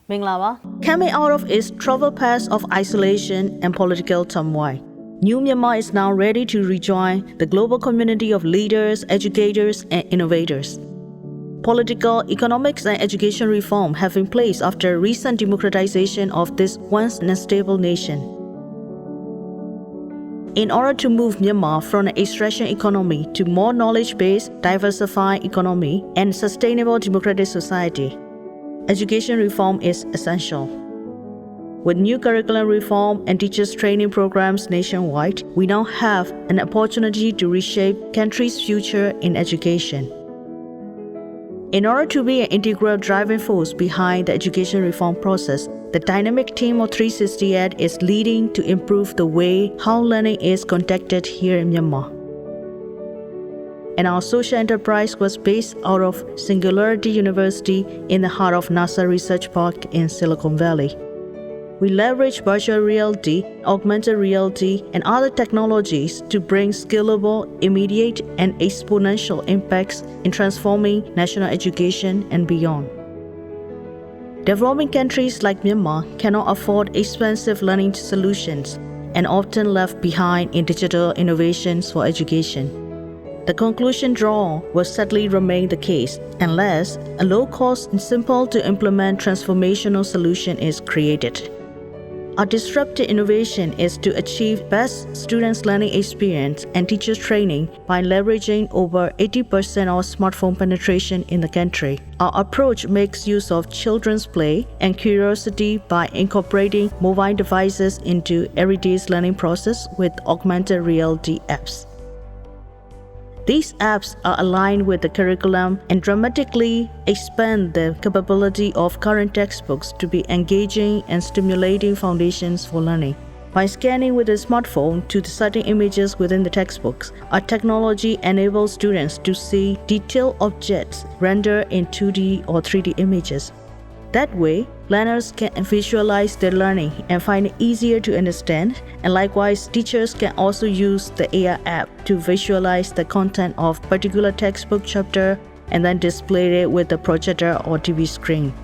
Minglawa, coming out of its troubled past of isolation and political turmoil, New Myanmar is now ready to rejoin the global community of leaders, educators, and innovators. Political, economics, and education reform have been placed after recent democratization of this once unstable nation. In order to move Myanmar from an extraction economy to more knowledge-based, diversified economy and sustainable democratic society, education reform is essential. With new curriculum reform and teachers training programs nationwide, we now have an opportunity to reshape country's future in education. In order to be an integral driving force behind the education reform process, the dynamic team of 368 is leading to improve the way how learning is conducted here in Myanmar. And our social enterprise was based out of Singularity University in the heart of NASA Research Park in Silicon Valley. We leverage virtual reality, augmented reality, and other technologies to bring scalable, immediate, and exponential impacts in transforming national education and beyond. Developing countries like Myanmar cannot afford expensive learning solutions and often left behind in digital innovations for education. The conclusion drawn will sadly remain the case unless a low-cost and simple-to-implement transformational solution is created. Our disruptive innovation is to achieve best students' learning experience and teachers' training by leveraging over 80% of smartphone penetration in the country. Our approach makes use of children's play and curiosity by incorporating mobile devices into everyday learning process with augmented reality apps. These apps are aligned with the curriculum and dramatically expand the capability of current textbooks to be engaging and stimulating foundations for learning. By scanning with a smartphone to the certain images within the textbooks, our technology enables students to see detailed objects rendered in 2D or 3D images. That way, learners can visualize their learning and find it easier to understand, and likewise, teachers can also use the AR app to visualize the content of a particular textbook chapter and then display it with the projector or TV screen.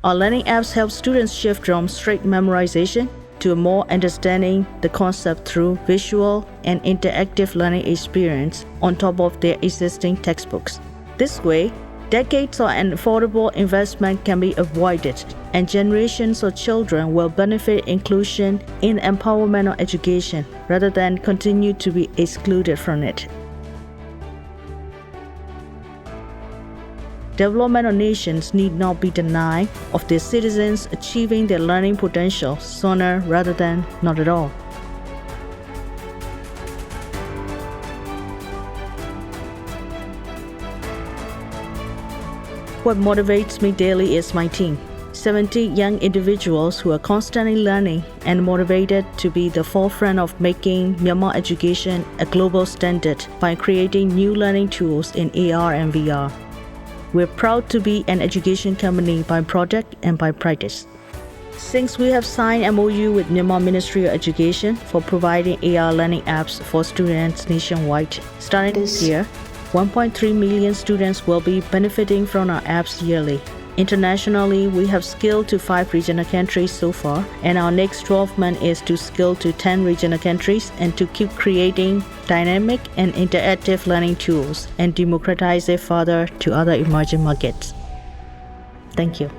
Our learning apps help students shift from straight memorization to more understanding the concept through visual and interactive learning experience on top of their existing textbooks. This way, decades of affordable investment can be avoided, and generations of children will benefit inclusion in empowerment of education rather than continue to be excluded from it. Development of nations need not be denied of their citizens achieving their learning potential sooner rather than not at all. What motivates me daily is my team. 70 young individuals who are constantly learning and motivated to be the forefront of making Myanmar education a global standard by creating new learning tools in AR and VR. We're proud to be an education company by product and by practice. Since we have signed MOU with Myanmar Ministry of Education for providing AR learning apps for students nationwide, starting this year, 1.3 million students will be benefiting from our apps yearly. Internationally, we have scaled to 5 regional countries so far, and our next 12 months is to scale to 10 regional countries and to keep creating dynamic and interactive learning tools and democratize it further to other emerging markets. Thank you.